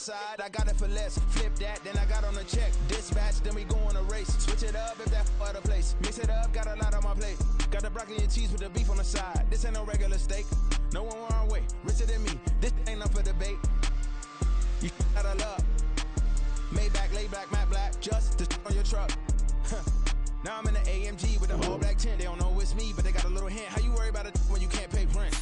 side, I got it for less. Flip that, then I got on a check. Dispatch, then we go on a race. Switch it up if that other place. Mix it up, got a lot on my plate. Got the broccoli and cheese with the beef on the side. This ain't no regular steak. No one wrong way, richer than me. This ain't up for debate. You out of luck. Maybach, lay back, matte black, just to on your truck. Now I'm in the AMG with the all black tint. They don't know it's me, but they got a little hint. How you worry about it when you can't pay rent?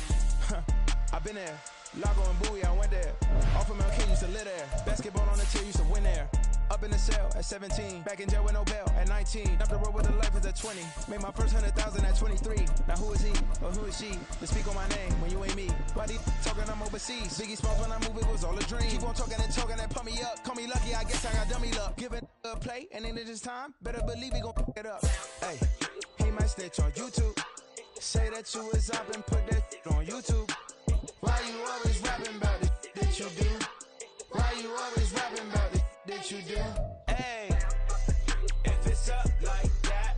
I've been there. Lago and Bowie, I went there. Off of MLK, used to live there. Basketball on the tier, used to win there. Up in the cell at 17. Back in jail with no bail at 19. Up the road with the life is at 20. Made my first 100,000 at 23. Now who is he or who is she to speak on my name when you ain't me? Why they talking I'm overseas? Biggie Smalls when I move, it was all a dream. Keep on talking and pump me up. Call me lucky, I guess I got dummy luck. Give it a play, and then it's time. Better believe he gon' it up. Hey, he might snitch on YouTube. Say that you was up and put that on YouTube. Why you always rapping about it that you do? Why you always rapping about it that you do? Hey, if it's up like that,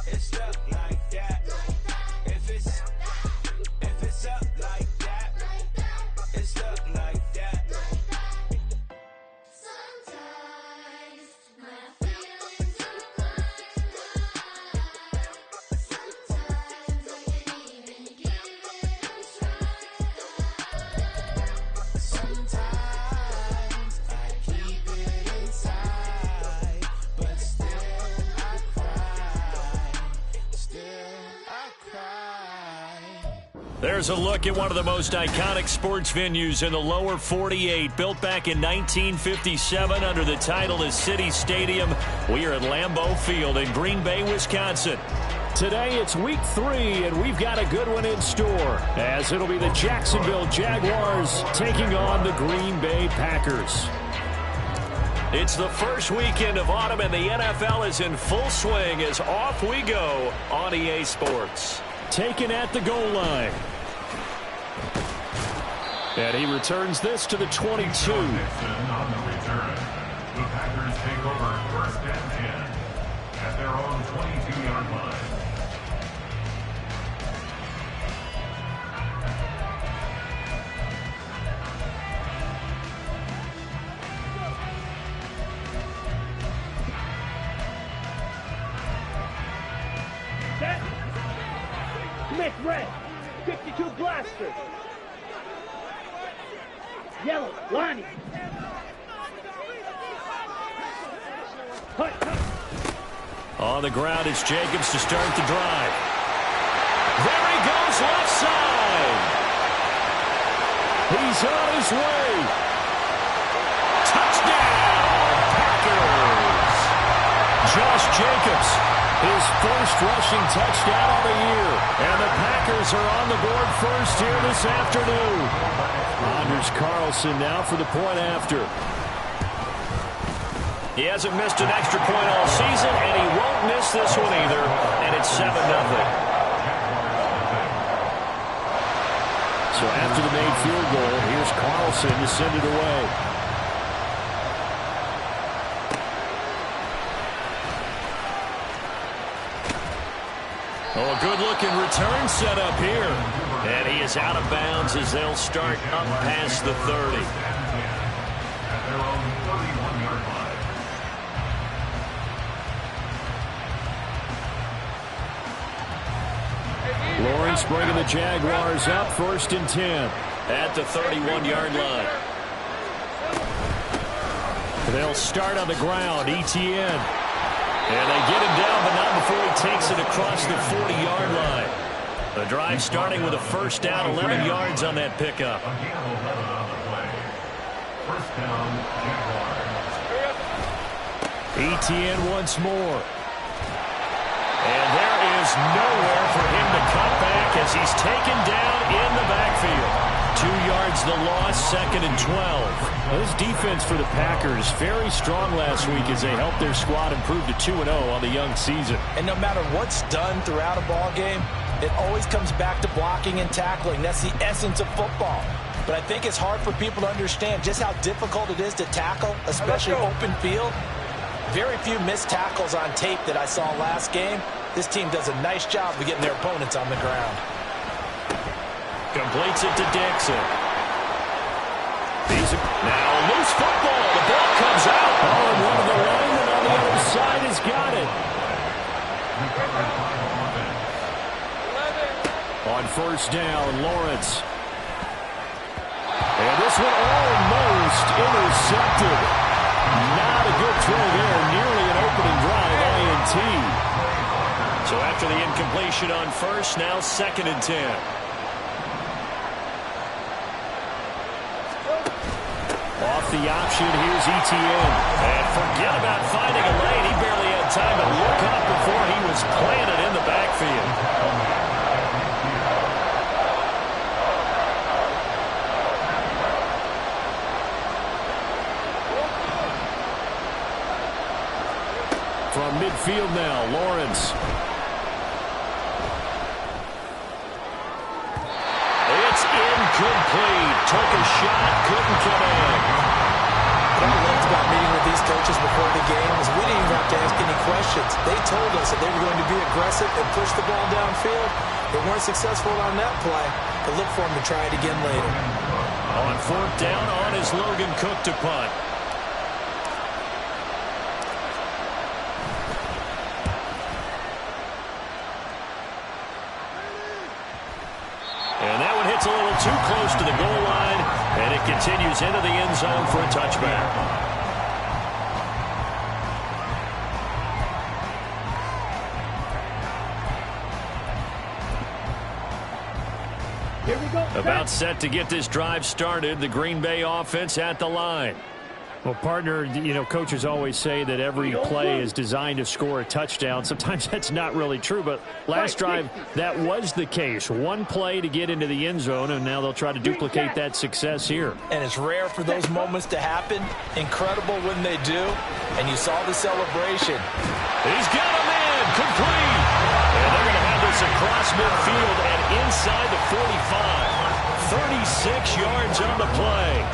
it's stuck like that. If it's up like that, it's stuck like that. Sometimes my feelings are blind. Sometimes I can't even give it a try. Sometimes I keep it inside, but still I cry. Still I cry. There's a look at one of the most iconic sports venues in the lower 48. Built back in 1957 under the title of City Stadium. We are at Lambeau Field in Green Bay, Wisconsin. Today it's week 3, and we've got a good one in store, as it'll be the Jacksonville Jaguars taking on the Green Bay Packers. It's the first weekend of autumn, and the NFL is in full swing as off we go on EA Sports. Taken at the goal line. And he returns this to the 22. Nixon on the return. The Packers take over first and 10 at their own 22-yard line. Smith red, 52 blaster. Yellow, Lonnie. Hut. On the ground, it's Jacobs to start the drive. There he goes, left side. He's on his way. Touchdown, Packers. Josh Jacobs, his first rushing touchdown of the year. And the Packers are on the board first here this afternoon. Anders Carlson now for the point after. He hasn't missed an extra point all season, and he won't miss this one either. And it's 7-0. So after the made field goal, here's Carlson to send it away. Oh, a good-looking return set up here. And he is out of bounds as they'll start up past the 30. At their own 31-yard line. Lawrence bringing the Jaguars up, 1st and 10. At the 31-yard line. They'll start on the ground, Etienne. And they get him down, but not before he takes it across the 40-yard line. The drive starting with a first down, 11 yards on that pickup. Again, 11 on the play. First down, Jaguars. Etienne once more. And there is nowhere for him to cut back as he's taken down in the backfield. 2 yards the loss, 2nd and 12. This defense for the Packers, very strong last week as they helped their squad improve to 2-0 on the young season. And no matter what's done throughout a ball game, it always comes back to blocking and tackling. That's the essence of football. But I think it's hard for people to understand just how difficult it is to tackle, especially open field. Very few missed tackles on tape that I saw last game. This team does a nice job of getting their opponents on the ground. Completes it to Dixon. He's now loose first down, Lawrence. And this one almost intercepted. Not a good throw there. Nearly an opening drive, INT. So after the incompletion on first, now 2nd and 10. Off the option, here's Etienne. And forget about finding a lane. He barely had time to look up before he was planted in the backfield. From midfield now, Lawrence. It's incomplete. Took a shot, couldn't connect. What I loved about meeting with these coaches before the game is we didn't even have to ask any questions. They told us that they were going to be aggressive and push the ball downfield. They weren't successful on that play, but look for them to try it again later. On 4th down, on is Logan Cook to punt. And that one hits a little too close to the goal line, and it continues into the end zone for a touchback. Here we go. About set to get this drive started, the Green Bay offense at the line. Well, partner, you know, coaches always say that every play is designed to score a touchdown. Sometimes that's not really true, but last drive, that was the case. One play to get into the end zone, and now they'll try to duplicate that success here. And it's rare for those moments to happen. Incredible when they do. And you saw the celebration. He's got him in, complete. And they're going to have this across midfield and inside the 45. 36 yards on the play.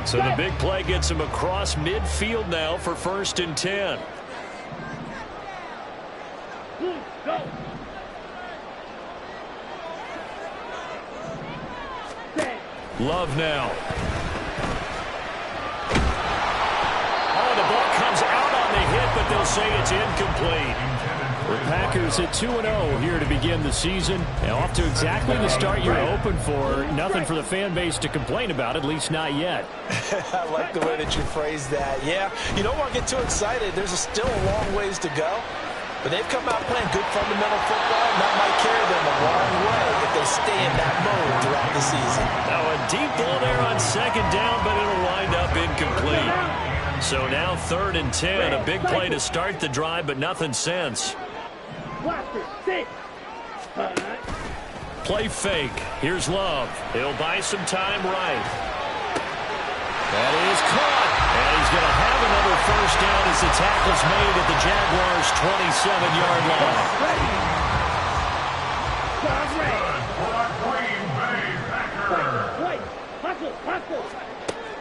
So the big play gets him across midfield now for 1st and 10. Go. Love now. Oh, the ball comes out on the hit, but they'll say it's incomplete. The Packers at 2-0 here to begin the season. And off to exactly the start you're hoping for. Nothing for the fan base to complain about, at least not yet. I like the way that you phrased that. Yeah, you don't want to get too excited. There's still a long ways to go. But they've come out playing good fundamental football, and that might carry them a long way if they stay in that mode throughout the season. Now a deep ball there on 2nd down, but it'll wind up incomplete. So now 3rd and 10, a big play to start the drive, but nothing since. Play fake. Here's Love. He'll buy some time right. That is caught. And he's going to have another first down as the tackle's made at the Jaguars' 27-yard line.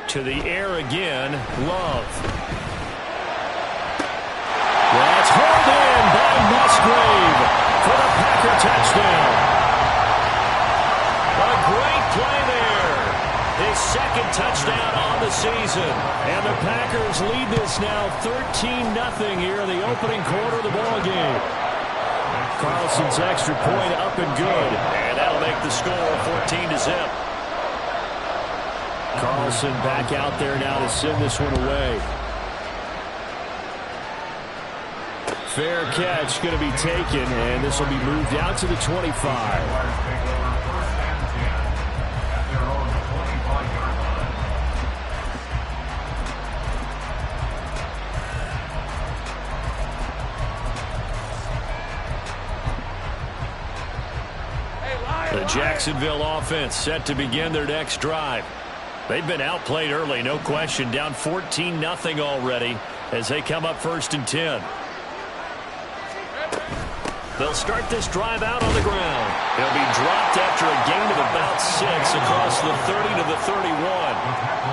To the air again, Love. That's hauled in by Musgrave for the Packer touchdown. A great play there. His 2nd touchdown on the season. And the Packers lead this now 13-0 here in the opening quarter of the ballgame. Carlson's extra point up and good. And that'll make the score 14-0. Carlson back out there now to send this one away. Fair catch going to be taken, and this will be moved out to the 25. The Jacksonville offense set to begin their next drive. They've been outplayed early, no question. Down 14-0 already as they come up 1st and 10. They'll start this drive out on the ground. They'll be dropped after a gain of about 6 across the 30 to the 31.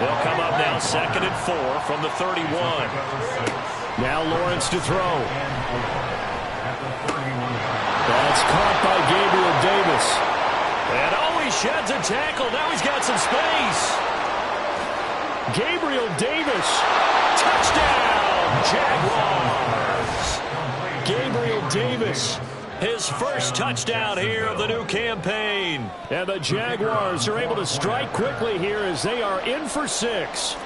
They'll come up now 2nd and 4 from the 31. Now Lawrence to throw. That's caught by Gabriel Davis. And he sheds a tackle. Now he's got some space. Gabriel Davis. Touchdown, Jaguars. Davis. His first touchdown here of the new campaign. And the Jaguars are able to strike quickly here as they are in for 6.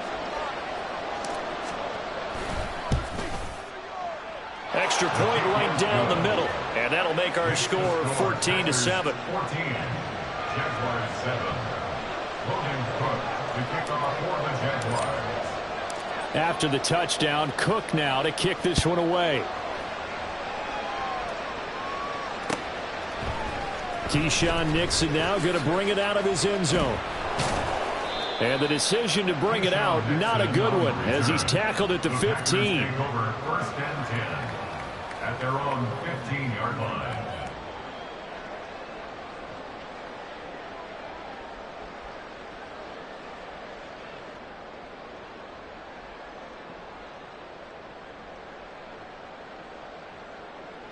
Extra point right down the middle. And that'll make our score 14-7. 14. Jaguars 7. Logan Cook to kick off for the Jaguars. After the touchdown, Cook now to kick this one away. Keyshawn Nixon now going to bring it out of his end zone. And the decision to bring it out, not a good one, as he's tackled at the 15. First and 10 at their own 15-yard line.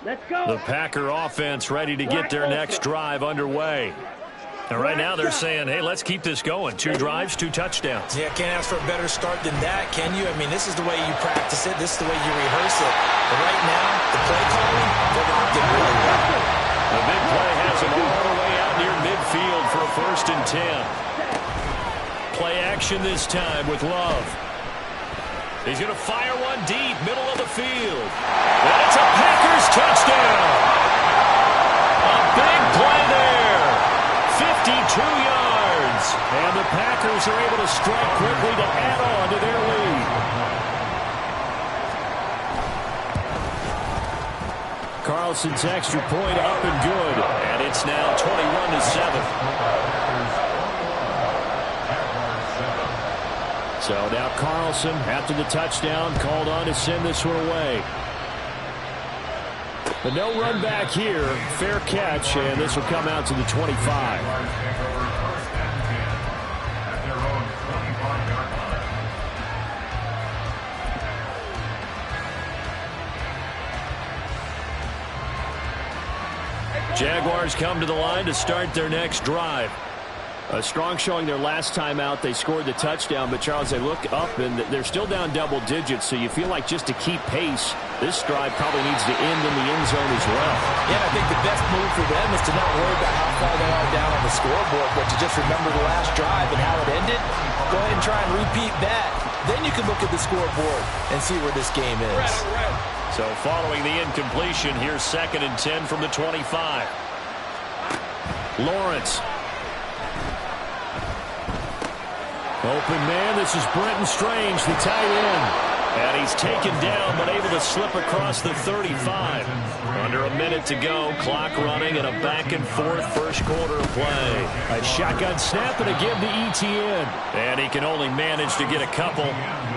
Let's go. The Packer offense ready to get their next drive underway. And right now they're saying, hey, let's keep this going. 2 drives, 2 touchdowns. Yeah, can't ask for a better start than that, can you? I mean, this is the way you practice it. This is the way you rehearse it. But right now, the play calling, they're locked in really well. The big play has him all the way out near midfield for a 1st and 10. Play action this time with Love. He's going to fire one deep, middle of the field. And it's a Packers touchdown. A big play there. 52 yards. And the Packers are able to strike quickly to add on to their lead. Carlson's extra point up and good. And it's now 21-7. So now Carlson, after the touchdown, called on to send this one away. But no run back here. Fair catch, and this will come out to the 25. Jaguars come to the line to start their next drive. A strong showing their last time out. They scored the touchdown, but Charles, they look up and they're still down double digits, so you feel like just to keep pace, this drive probably needs to end in the end zone as well. Yeah, I think the best move for them is to not worry about how far they are down on the scoreboard, but to just remember the last drive and how it ended. Go ahead and try and repeat that. Then you can look at the scoreboard and see where this game is. So following the incompletion, here's 2nd and 10 from the 25. Lawrence. Open man, this is Brenton Strange, the tight end. And he's taken down, but able to slip across the 35. Under a minute to go, clock running, and a back-and-forth first quarter of play. A shotgun snap and a give to Etienne. And he can only manage to get a couple.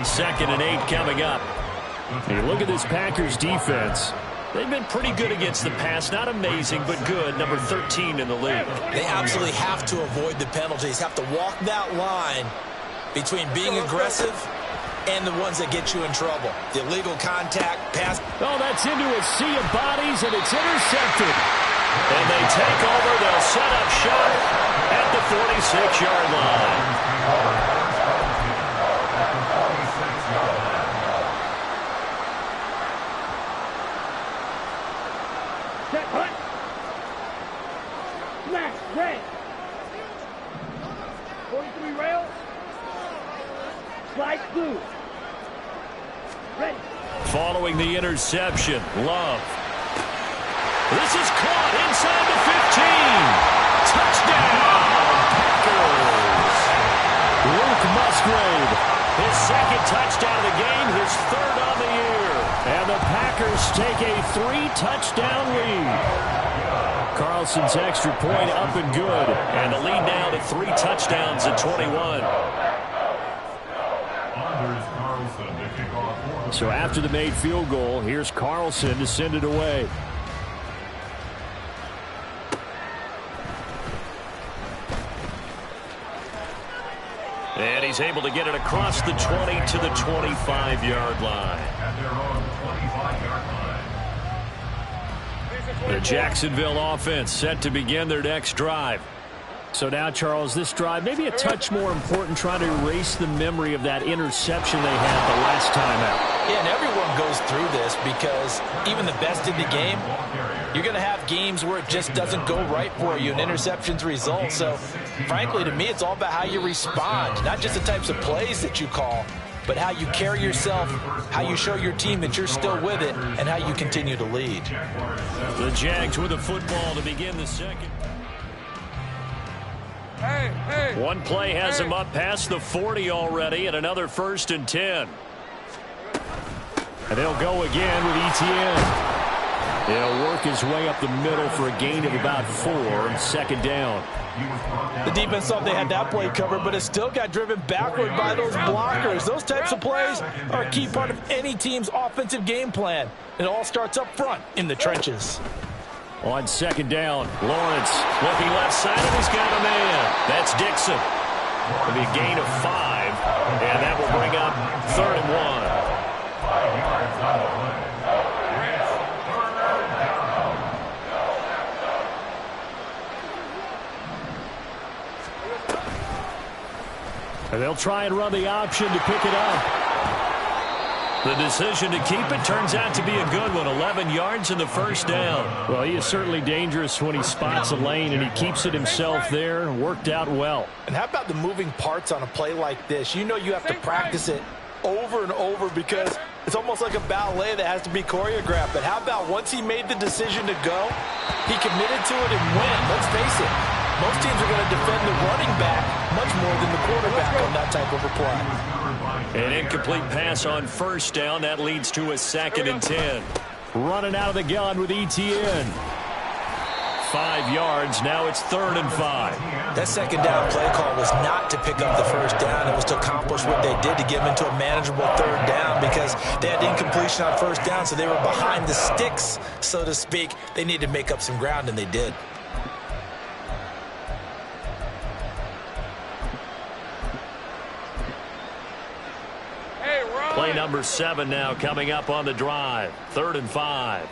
2nd and 8 coming up. Hey, look at this Packers defense. They've been pretty good against the pass. Not amazing, but good. Number 13 in the league. They absolutely have to avoid the penalties, have to walk that line between being aggressive and the ones that get you in trouble. The illegal contact, pass. Oh, that's into a sea of bodies, and it's intercepted. And they take over. They'll set up shop at the 46-yard line. Set, hunt. Smash, red. 43 rails. Slide blue. Ready. Following the interception, Love. This is caught inside the 15. Touchdown, Packers. Luke Musgrave, his 2nd touchdown of the game, his 3rd on the year. And the Packers take a 3-touchdown lead. Carlson's extra point up and good. And the lead now to 3 touchdowns at 21. So after the made field goal, here's Carlson to send it away. And he's able to get it across the 20 to the 25-yard line. At their own 25-yard line. The Jacksonville offense set to begin their next drive. So now, Charles, this drive maybe a touch more important, trying to erase the memory of that interception they had the last time out. Yeah, and everyone goes through this because even the best in the game, you're going to have games where it just doesn't go right for you and interceptions result. So, frankly, to me, it's all about how you respond, not just the types of plays that you call, but how you carry yourself, how you show your team that you're still with it, and how you continue to lead. The Jags with a football to begin the second. One play has him up past the 40 already, and another 1st and 10. And they'll go again with Etienne. He'll work his way up the middle for a gain of about 4, and 2nd down. The defense thought they had that play covered, but it still got driven backward by those blockers. Those types of plays are a key part of any team's offensive game plan. It all starts up front in the trenches. On 2nd down, Lawrence looking left side, and he's got a man. That's Dixon. It'll be a gain of 5, and that will bring up 3rd and 1. 5 yards on the play. Rich, 3rd down. And they'll try and run the option to pick it up. The decision to keep it turns out to be a good one. 11 yards in the 1st down. Well, he is certainly dangerous when he spots a lane, and he keeps it himself there. Worked out well. And how about the moving parts on a play like this? You know you have to practice it over and over because it's almost like a ballet that has to be choreographed. But how about once he made the decision to go, he committed to it and went. Let's face it, most teams are going to defend the running back much more than the quarterback on that type of a play. An incomplete pass on 1st down. That leads to a 2nd and 10. Running out of the gun with Etienne. 5 yards. Now it's 3rd and 5. That 2nd down play call was not to pick up the 1st down. It was to accomplish what they did to get them into a manageable 3rd down because they had incompletion on 1st down, so they were behind the sticks, so to speak. They needed to make up some ground, and they did. Play number 7 now coming up on the drive. 3rd and 5.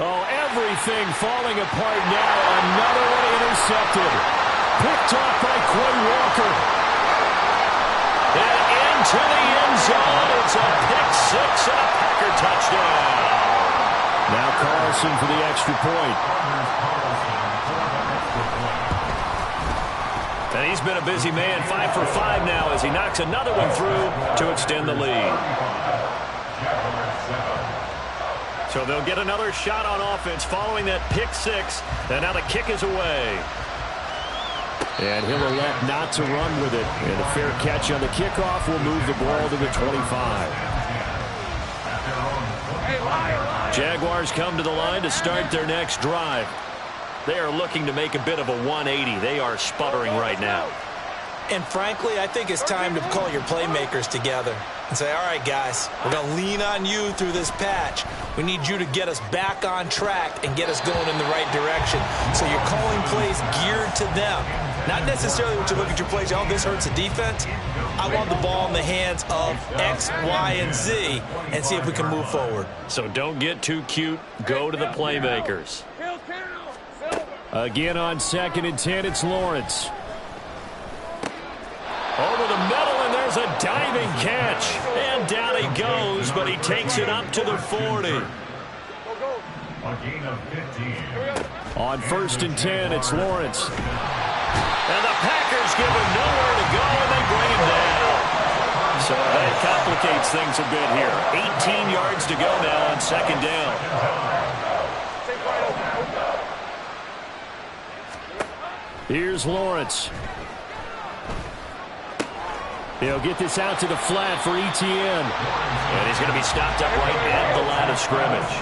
Oh, everything falling apart now. Another one intercepted. Picked off by Quay Walker. And into the end zone. It's a pick 6 and a Packer touchdown. Now Carlson for the extra point. And he's been a busy man, 5 for 5 now as he knocks another one through to extend the lead. So they'll get another shot on offense following that pick 6. And now the kick is away. And he'll elect not to run with it. And a fair catch on the kickoff will move the ball to the 25. Jaguars come to the line to start their next drive. They are looking to make a bit of a 180. They are sputtering right now. And frankly, I think it's time to call your playmakers together and say, all right, guys, we're going to lean on you through this patch. We need you to get us back on track and get us going in the right direction. So you're calling plays geared to them. Not necessarily when you look at your plays, oh, this hurts the defense. I want the ball in the hands of X, Y, and Z and see if we can move forward. So don't get too cute. Go to the playmakers. Again on 2nd and 10, it's Lawrence. Over the middle, and there's a diving catch. And down he goes, but he takes it up to the 40. A gain of 15. On 1st and 10, it's Lawrence. And the Packers give him nowhere to go, and they bring him down. So that complicates things a bit here. 18 yards to go now on 2nd down. Here's Lawrence. He'll get this out to the flat for Etienne. And he's going to be stopped up right at the line of scrimmage.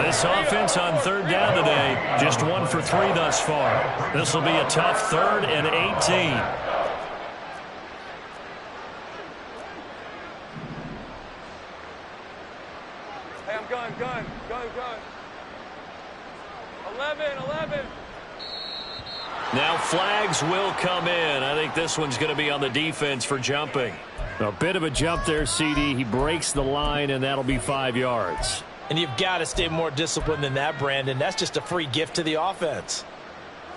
This offense on 3rd down today, just 1 for 3 thus far. This will be a tough 3rd and 18. Hey, I'm gun. 11. Now flags will come in. I think this one's going to be on the defense for jumping. A bit of a jump there, CD. He breaks the line, and that'll be 5 yards. And you've got to stay more disciplined than that, Brandon. That's just a free gift to the offense.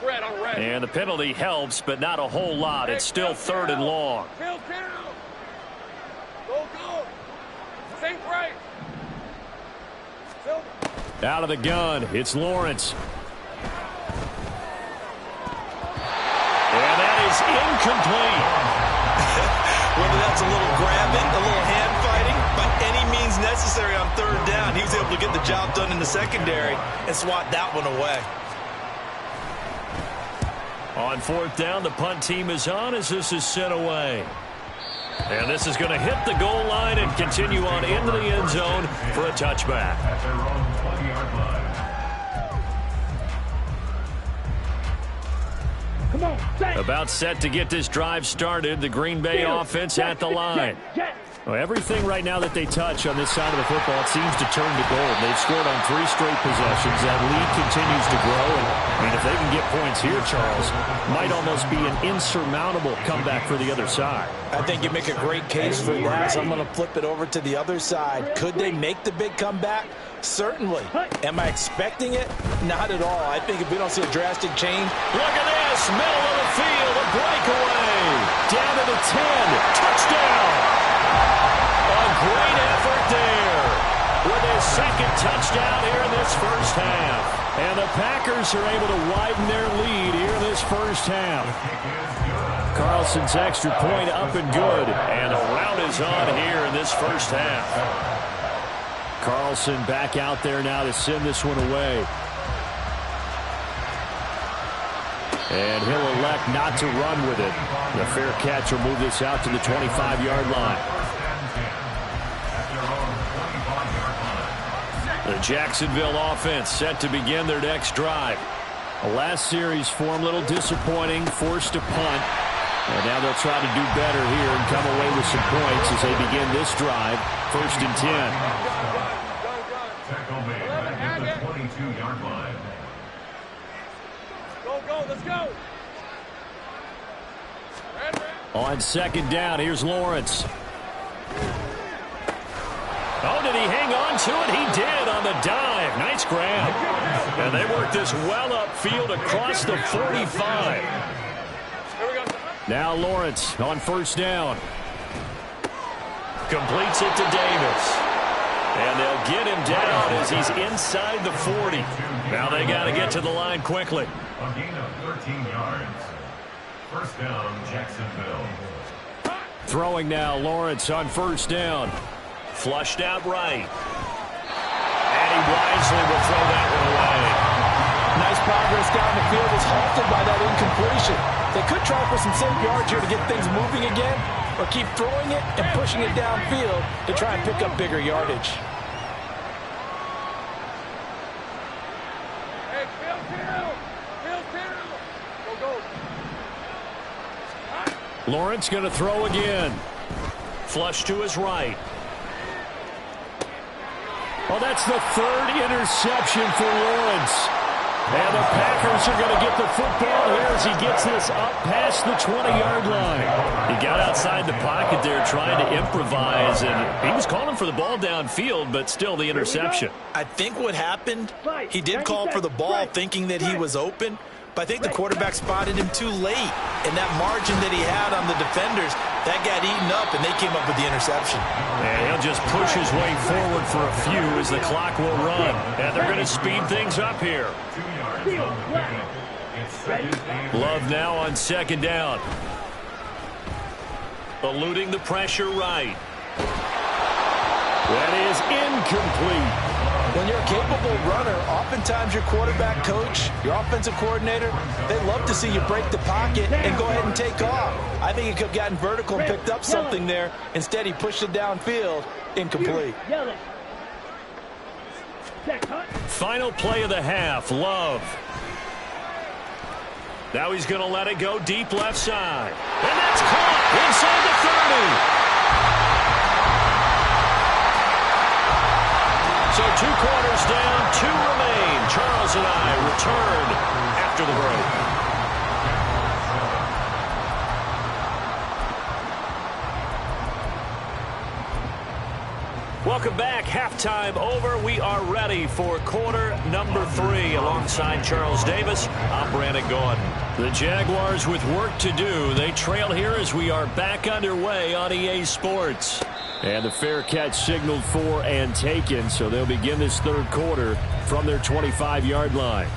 Red on red. And the penalty helps, but not a whole lot. It's still 3rd and long. Go, go. Think right. Out of the gun, it's Lawrence. And that is incomplete. Whether that's a little grabbing, a little hand fighting, by any means necessary on 3rd down, he was able to get the job done in the secondary and swat that one away. On 4th down, the punt team is on as this is sent away. And this is going to hit the goal line and continue on into the end zone for a touchback. At their own 20-yard line. About set to get this drive started, the Green Bay offense at the line. Well, everything right now that they touch on this side of the football, it seems to turn to gold. They've scored on 3 straight possessions. That lead continues to grow. And, I mean, if they can get points here, Charles, might almost be an insurmountable comeback for the other side. I think you make a great case for that, so I'm going to flip it over to the other side. Could they make the big comeback? Certainly. Am I expecting it? Not at all. I think if we don't see a drastic change. Look at this, middle of the field, a breakaway. Down to the 10, touchdown. A great effort there with his 2nd touchdown here in this first half. And the Packers are able to widen their lead here in this first half. Carlson's extra point up and good. And a rout is on here in this first half. Carlson back out there now to send this one away. And he'll elect not to run with it. The fair catch will move this out to the 25-yard line. The Jacksonville offense set to begin their next drive. The last series for them, a little disappointing, forced to punt. And now they'll try to do better here and come away with some points as they begin this drive. 1st and 10. Tackle made at the 22-yard line. Go, let's go. On 2nd down, here's Lawrence. Oh, did he hang on to it? He did on the dive. Nice grab. And they work this well upfield across the 45. Now Lawrence on 1st down. Completes it to Davis. And they'll get him down as he's inside the 40. Now they got to get to the line quickly. A gain of 13 yards. 1st down, Jacksonville. Throwing now, Lawrence on 1st down. Flushed out right. And he wisely will throw that one away. Nice progress down the field was halted by that incompletion. They could try for some safe yards here to get things moving again, or keep throwing it and pushing it downfield to try and pick up bigger yardage. Hey, Phil, go. Lawrence going to throw again. Flush to his right. Well, that's the 3rd interception for Lawrence. And the Packers are going to get the football here as he gets this up past the 20-yard line. He got outside the pocket there trying to improvise, and he was calling for the ball downfield, but still the interception. I think what happened, he did call for the ball thinking that he was open, but I think the quarterback spotted him too late. And that margin that he had on the defenders, that got eaten up, and they came up with the interception. And he'll just push his way forward for a few as the clock will run. And they're going to speed things up here. 2 yards on the pickup. It's 2nd and 6. Love now on 2nd down. Eluding the pressure right. That is incomplete. When you're a capable runner, oftentimes your quarterback coach, your offensive coordinator, they love to see you break the pocket and go ahead and take off. I think he could have gotten vertical and picked up something there. Instead, he pushed it downfield. Incomplete. Final play of the half, Love. Now he's going to let it go deep left side. And that's caught inside the 30. So 2 quarters down, 2 remain. Charles and I return after the break. Welcome back. Halftime over. We are ready for quarter number 3. Alongside Charles Davis, I'm Brandon Gaudin. The Jaguars with work to do. They trail here as we are back underway on EA Sports. And the fair catch signaled for and taken, so they'll begin this third quarter from their 25-yard line.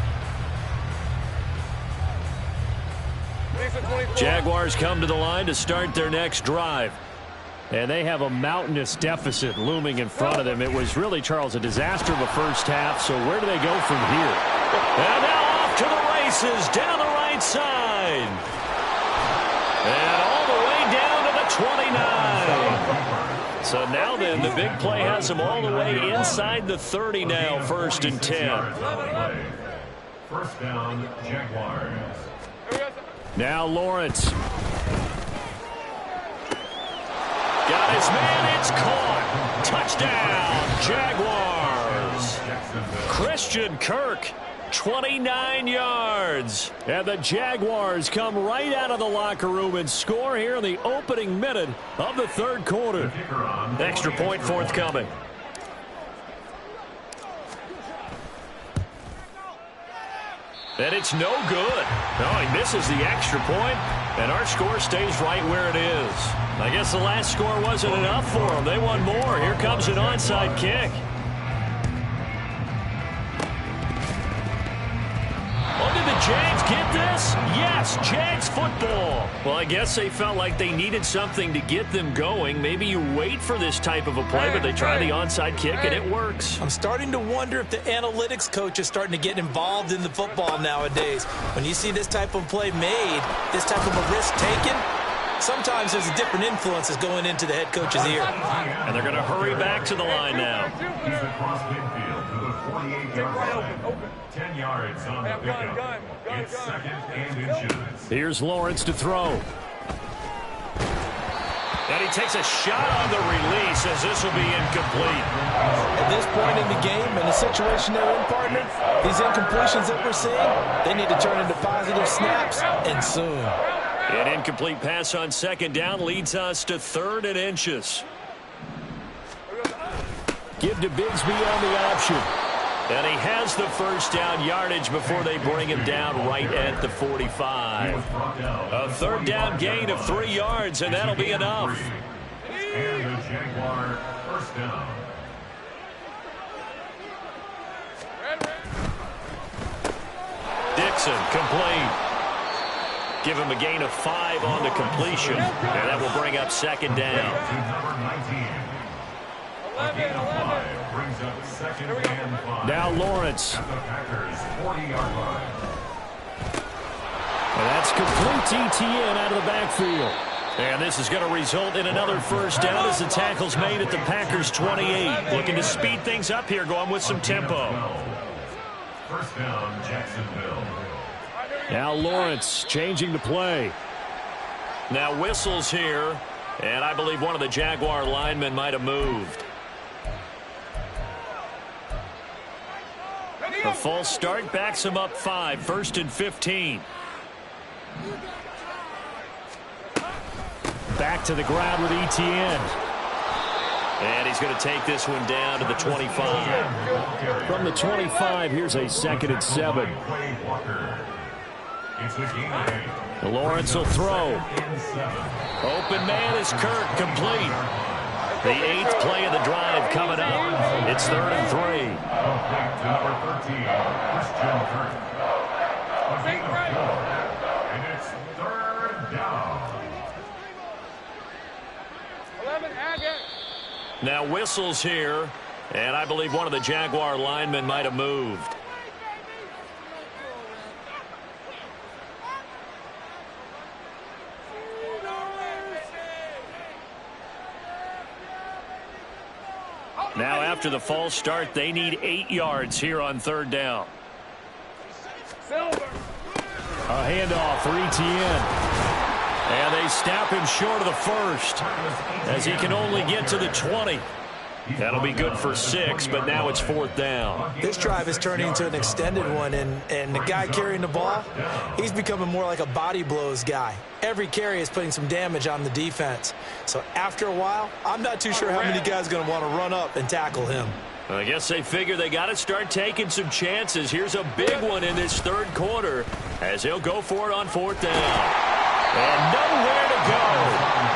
Jaguars come to the line to start their next drive. And they have a mountainous deficit looming in front of them. It was really, Charles, a disaster of a first half. So where do they go from here? And now off to the races down the right side. And all the way down to the 29. So now then, the big play has them all the way inside the 30 now, 1st and 10. First down, Jaguars. Now Lawrence. Got his man, it's caught. Touchdown, Jaguars. Christian Kirk, 29 yards. And the Jaguars come right out of the locker room and score here in the opening minute of the third quarter. Extra point forthcoming. And it's no good. No, he misses the extra point, and our score stays right where it is. I guess the last score wasn't enough for them. They won more. Here comes an onside kick. Oh, did the Jags get this? Yes, Jags football. Well, I guess they felt like they needed something to get them going. Maybe you wait for this type of a play, but they try the onside kick, and it works. I'm starting to wonder if the analytics coach is starting to get involved in the football nowadays. When you see this type of play made, this type of a risk taken, sometimes there's a different influences going into the head coach's ear. And they're going to hurry back to the line now. He's across midfield to the 48-yard line. 10 yards on the pickup. It's 2nd and inches. Here's Lawrence to throw. And he takes a shot on the release as this will be incomplete. At this point in the game, in the situation they're in, partner, these incompletions that we're seeing, they need to turn into positive snaps, and soon. An incomplete pass on 2nd down leads us to 3rd and inches. Give to Bigsby on the option. And he has the first down yardage before they bring him down right at the 45. A 3rd down gain of 3 yards, and that'll be enough. And the Jaguar first down. Dixon complete. Give him a gain of 5 on the completion, and that will bring up 2nd down. To number 19. A gain of 5 brings up 2nd and 5. Now Lawrence. At the Packers' 40-yard line. And that's complete to Etienne out of the backfield. And this is going to result in another first down as the tackle's made at the Packers' 28. Looking to speed things up here, going with some tempo. First down, Jacksonville. Now Lawrence changing the play. Now whistles here, and I believe one of the Jaguar linemen might have moved. The false start backs him up 5, 1st and 15. Back to the ground with Etienne. And he's going to take this one down to the 25. From the 25, here's a 2nd and 7. Lawrence will throw. Open man is Kirk, complete. The 8th play of the drive coming up. It's 3rd and 3. Complete to number 13, Christian Kirk. A gain of 4, and it's 3rd down. 11, Agate. Now whistles here, and I believe one of the Jaguar linemen might have moved. Now after the false start, they need 8 yards here on 3rd down. Silver. A handoff for Etienne. And they snap him short of the 1st as he can only get to the 20. That'll be good for 6, but now it's 4th down. This drive is turning into an extended one, and the guy carrying the ball, he's becoming more like a body blows guy. Every carry is putting some damage on the defense. So after a while, I'm not too sure how many guys are going to want to run up and tackle him. I guess they figure they got to start taking some chances. Here's a big one in this 3rd quarter as he'll go for it on 4th down. And nowhere to go.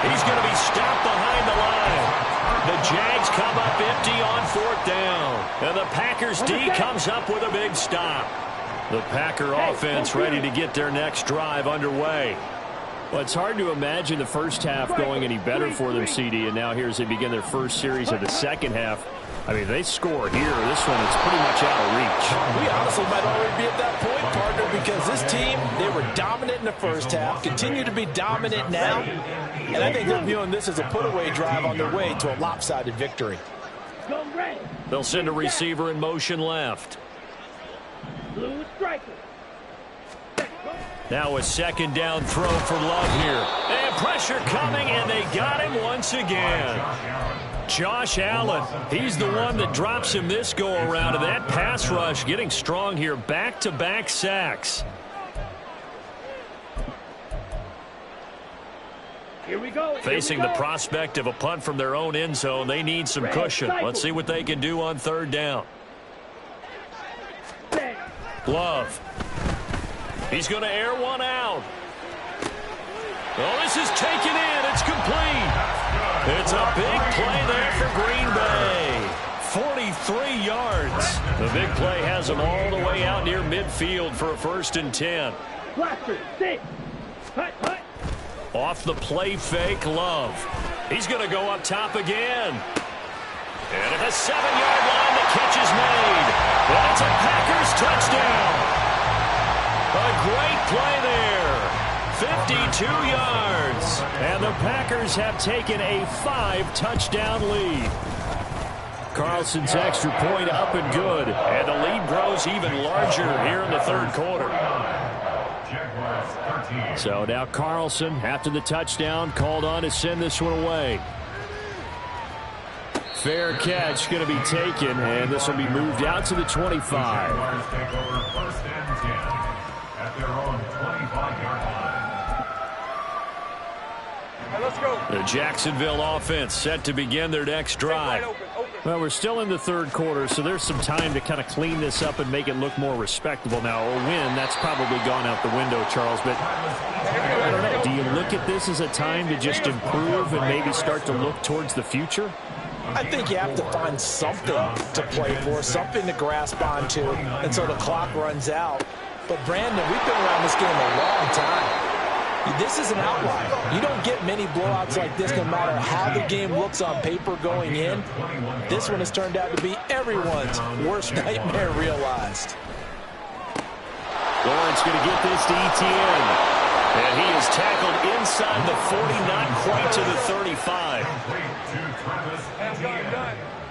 He's going to be stopped behind the line. The Jags come up empty on 4th down. And the Packers D comes up with a big stop. The Packer offense ready to get their next drive underway. Well, it's hard to imagine the first half going any better for them, CD, and now here as they begin their first series of the second half. I mean, they score here. This one is pretty much out of reach. We honestly might already be at that point, partner, because this team, they were dominant in the first half, continue to be dominant now, and I think they're viewing this as a put-away drive on their way to a lopsided victory. They'll send a receiver in motion left. Now a 2nd down throw for Love here. And pressure coming, and they got him once again. Josh Allen, he's the one that drops him this go-around. And that pass rush getting strong here. Back-to-back sacks. Here we go. Facing the prospect of a punt from their own end zone, they need some cushion. Let's see what they can do on 3rd down. Love. He's going to air one out. Oh, this is taken in. It's complete. It's a big play there for Green Bay. 43 yards. The big play has them all the way out near midfield for a 1st and 10. Off the play fake, Love. He's going to go up top again. And at the 7-yard line, the catch is made. That's a Packers touchdown. A great play there. 52 yards. And the Packers have taken a 5-touchdown lead. Carlson's extra point up and good. And the lead grows even larger here in the 3rd quarter. So now Carlson, after the touchdown, called on to send this one away. Fair catch going to be taken, and this will be moved out to the 25. Let's go. The Jacksonville offense set to begin their next drive. Well, we're still in the 3rd quarter, so there's some time to kind of clean this up and make it look more respectable now. A win, that's probably gone out the window, Charles. But I don't know. Do you look at this as a time to just improve and maybe start to look towards the future? I think you have to find something to play for, something to grasp onto until the clock runs out. But, Brandon, we've been around this game a long time. This is an outlier. You don't get many blowouts like this no matter how the game looks on paper going in. This one has turned out to be everyone's worst nightmare realized. Lawrence going to get this to Etienne. And he is tackled inside the 40, not quite to the 35.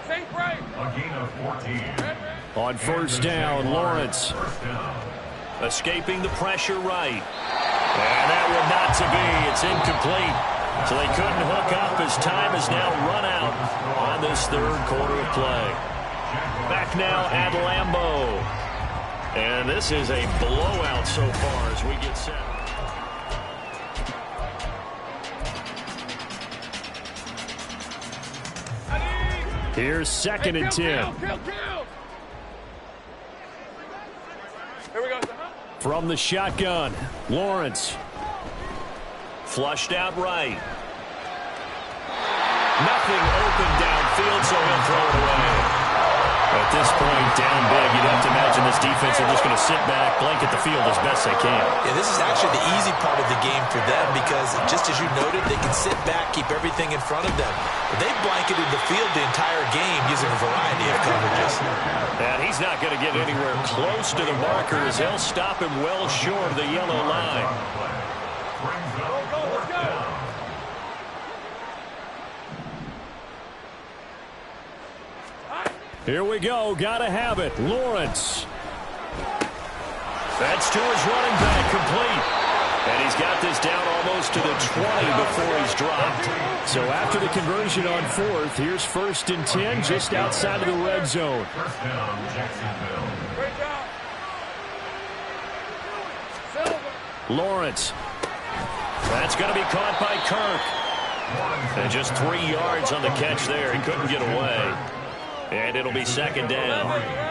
Safe right. On 1st down, Lawrence escaping the pressure right. And that one not to be. It's incomplete. So they couldn't hook up as time has now run out on this 3rd quarter of play. Back now at Lambeau. And this is a blowout so far as we get set. Here's 2nd and 10. Kill. Here we go. From the shotgun, Lawrence. Flushed out right. Nothing open downfield, so he'll throw it away. At this point, down big, you'd have to imagine this defense are just going to sit back, blanket the field as best they can. Yeah, this is actually the easy part of the game for them because, just as you noted, they can sit back, keep everything in front of them. But they blanketed the field the entire game using a variety of coverages. And he's not going to get anywhere close to the marker as they'll stop him well short of the yellow line. Here we go. Gotta have it. Lawrence. That's to his running back. Complete. And he's got this down almost to the 20 before he's dropped. So after the conversion on fourth, here's 1st and 10 just outside of the red zone. First down, Jacksonville. Great job. Silver. Lawrence. That's going to be caught by Kirk. And just 3 yards on the catch there. He couldn't get away. And it'll be 2nd down.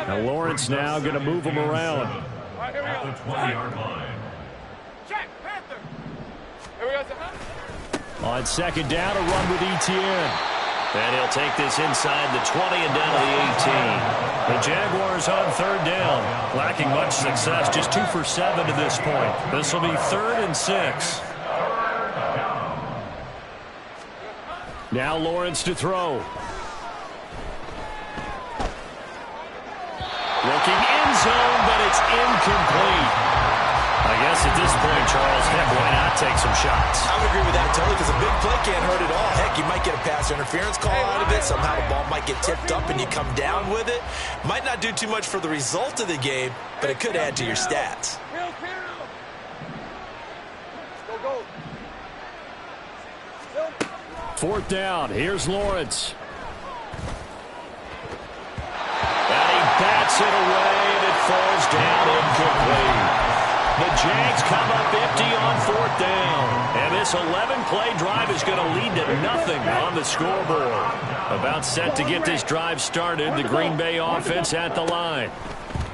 Now Lawrence now going to move him around. All right, here we At go. the 20-yard line. Check, Panther. Here we go, sir. On 2nd down, a run with Etienne. And he'll take this inside the 20 and down to the 18. The Jaguars on 3rd down. Lacking much success, just 2 for 7 to this point. This will be 3rd and 6. Now Lawrence to throw. Looking end zone, but it's incomplete. I guess at this point, Charles, heck, why not take some shots? I would agree with that totally because a big play can't hurt at all. Heck, you might get a pass interference call out of it. Somehow the ball might get tipped up and you come down with it. Might not do too much for the result of the game, but it could add to your stats. Kill. Go. 4th down, here's Lawrence. And he bats it away, and it falls down incomplete. The Jags come up empty on 4th down. And this 11-play drive is going to lead to nothing on the scoreboard. About set to get this drive started, the Green Bay offense at the line.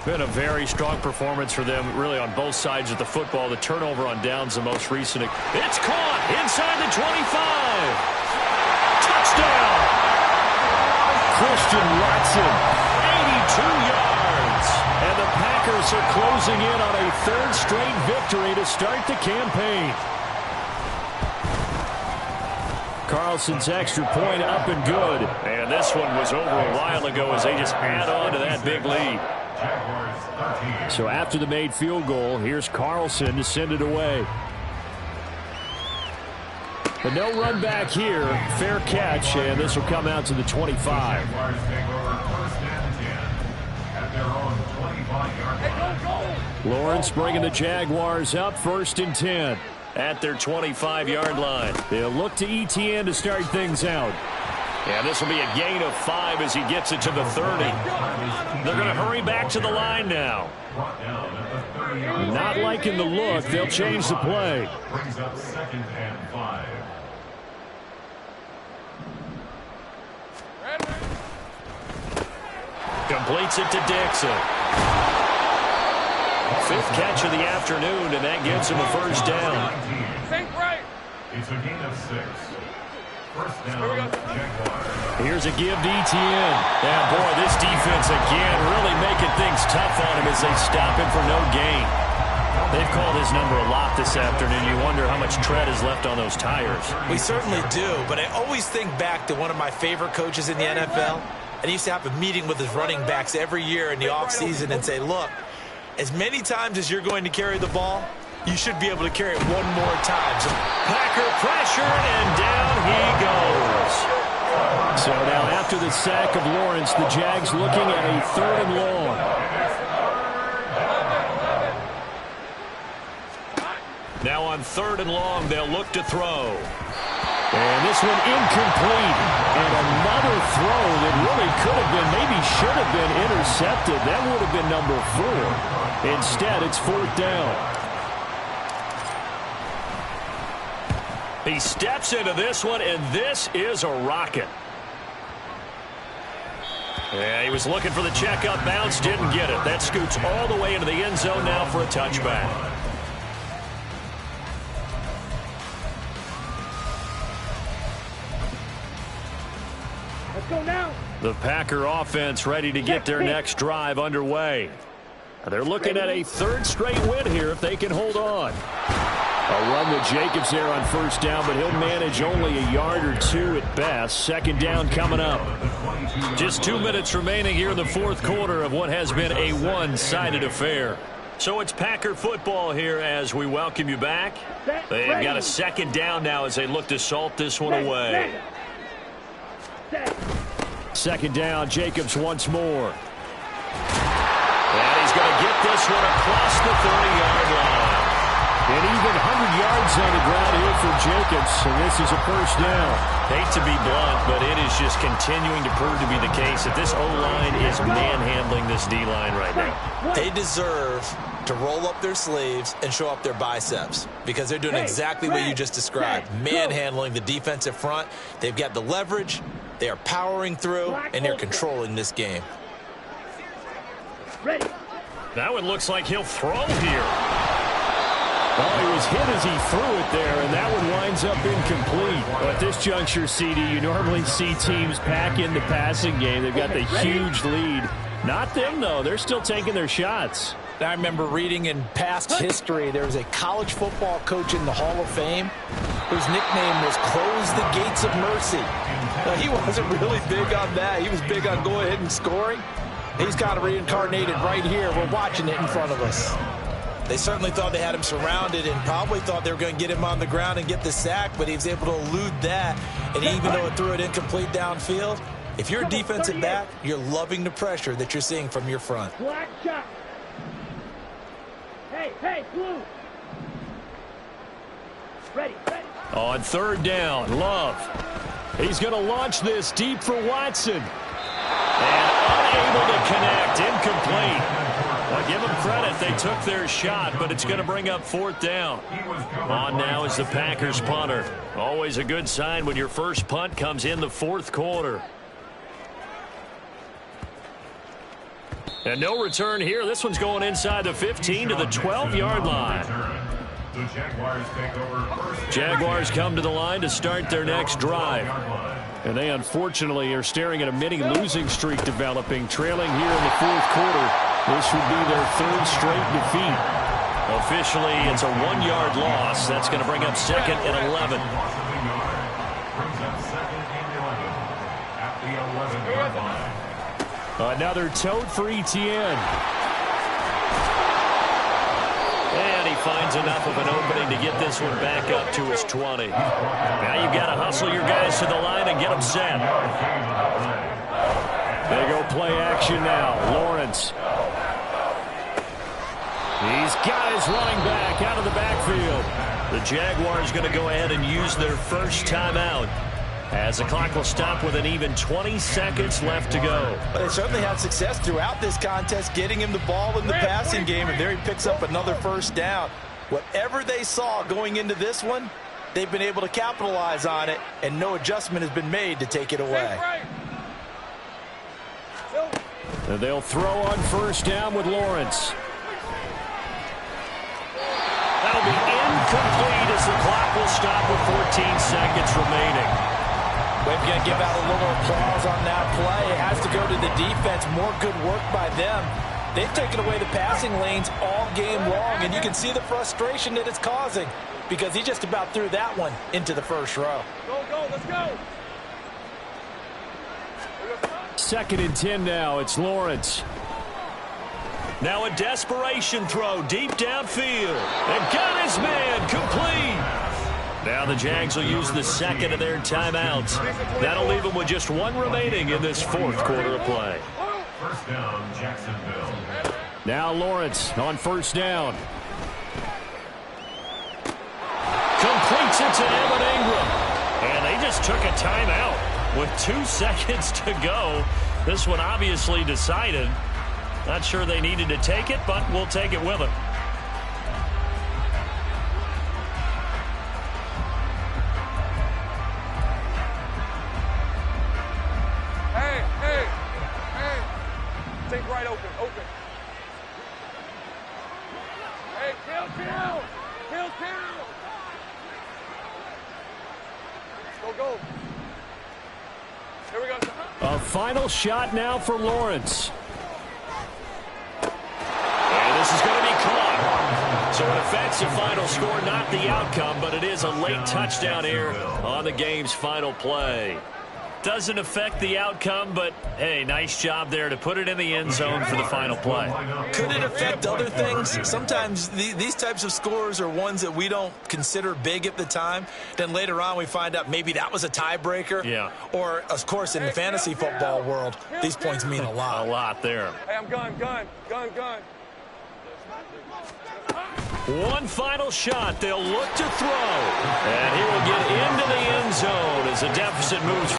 Been a very strong performance for them, really, on both sides of the football. The turnover on downs, the most recent. It's caught inside the 25. Touchdown! Christian Watson. 82 yards. And the Packers are closing in on a 3rd straight victory to start the campaign. Carlson's extra point up and good. And this one was over a while ago as they just add on to that big lead. Jaguars 13. So after the made field goal, here's Carlson to send it away. But no run back here. Fair catch, and this will come out to the 25. Jaguars take over 1st and 10 at their own 25-yard line. Lawrence bringing the Jaguars up 1st and 10. At their 25-yard line. They'll look to Etienne to start things out. And this will be a gain of 5 as he gets it to the 30. They're going to hurry back to the line now. Brought down at the 30-yard line. Not liking the look. They'll change the play. Brings up 2nd and 5. Completes it to Dixon. 5th catch of the afternoon, and that gives him a 1st down. Think right. It's a gain of 6. 1st down, Jaguars. Here's a give to Etienne. Yeah, boy, this defense again really making things tough on him as they stop him for no gain. They've called his number a lot this afternoon. You wonder how much tread is left on those tires. We certainly do, but I always think back to one of my favorite coaches in the NFL. And he used to have a meeting with his running backs every year in the offseason and say, look, as many times as you're going to carry the ball, you should be able to carry it one more time. So Packer pressure, and down he goes. So now after the sack of Lawrence, the Jags looking at a 3rd and long. Now on 3rd and long, they'll look to throw. And this one incomplete. And another throw that really could have been, maybe should have been intercepted. That would have been number 4. Instead, it's 4th down. He steps into this one, and this is a rocket. Yeah, he was looking for the checkup bounce, didn't get it. That scoots all the way into the end zone now for a touchback. Let's go now. The Packer offense ready to get their next drive underway. They're looking at a 3rd straight win here if they can hold on. A run with Jacobs there on 1st down, but he'll manage only a yard or 2 at best. 2nd down coming up. Just 2 minutes remaining here in the 4th quarter of what has been a one-sided affair. So it's Packer football here as we welcome you back. They've got a 2nd down now as they look to salt this one away. 2nd down, Jacobs once more. And he's going to get this one across the 30-yard line. An even 100 yards on the ground here for Jacobs, and this is a first down. Hate to be blunt, but it is just continuing to prove to be the case that this O-line is manhandling this D-line right now. They deserve to roll up their sleeves and show up their biceps because they're doing exactly what you just described, manhandling the defensive front. They've got the leverage, they are powering through, and they're controlling this game. That one looks like he'll throw here. Well, he was hit as he threw it there, and that one winds up incomplete. Well, at this juncture, CD, you normally see teams pack in the passing game. They've got the huge lead. Not them, though. They're still taking their shots. I remember reading in past history, there was a college football coach in the Hall of Fame whose nickname was Close the Gates of Mercy. Now, he wasn't really big on that. He was big on go ahead and scoring. He's kind of reincarnated right here. We're watching it in front of us. They certainly thought they had him surrounded and probably thought they were going to get him on the ground and get the sack, but he was able to elude that. And even though it threw it incomplete downfield, if you're a defensive back, you're loving the pressure that you're seeing from your front. Black shot. Hey, blue. Ready. On third down, Love. He's going to launch this deep for Watson. And unable to connect, incomplete. Well, give them credit. They took their shot, but it's going to bring up fourth down. On now is the Packers punter. Always a good sign when your first punt comes in the fourth quarter. And no return here. This one's going inside the 15 to the 12-yard line. The Jaguars take over first. Jaguars come to the line to start their next drive. And they unfortunately are staring at a mini losing streak developing, trailing here in the fourth quarter. This would be their third straight defeat. Officially, it's a 1-yard loss. That's going to bring up second and 11. Brings up second and 11 at the 11-yard line. Another tote for Etienne. And he finds enough of an opening to get this one back up to his 20. Now you've got to hustle your guys to the line and get them set. They go play action now. Lawrence. He's got his running back out of the backfield. The Jaguars going to go ahead and use their first timeout, as the clock will stop with an even 20 seconds left to go. But they certainly had success throughout this contest, getting him the ball in the passing game, and there he picks up another first down. Whatever they saw going into this one, they've been able to capitalize on it, and no adjustment has been made to take it away. And they'll throw on first down with Lawrence. That'll be incomplete as the clock will stop with 14 seconds remaining. We've got to give out a little applause on that play. It has to go to the defense. More good work by them. They've taken away the passing lanes all game long, and you can see the frustration that it's causing because he just about threw that one into the first row. Go, let's go. Second and 10 now. It's Lawrence. Now a desperation throw deep downfield. And got his man complete. Now the Jags will use the second of their timeouts. That'll leave them with just one remaining in this fourth quarter of play. First down, Jacksonville. Now Lawrence on first down. Completes it to Evan Ingram. And they just took a timeout with 2 seconds to go. This one obviously decided. Not sure they needed to take it, but we'll take it with them. Think right open. Hey, kill. Go. Here we go. A final shot now for Lawrence. And this is going to be caught. So it affects the final score, not the outcome, but it is a late touchdown here on the game's final play. Doesn't affect the outcome, but, hey, nice job there to put it in the end zone for the final play. Could it affect other things? Sometimes these types of scores are ones that we don't consider big at the time. Then later on we find out maybe that was a tiebreaker. Yeah. Or, of course, in the fantasy football world, these points mean a lot. A lot there. Hey, I'm gun. One final shot. They'll look to throw. And he will get into the end zone as the deficit moves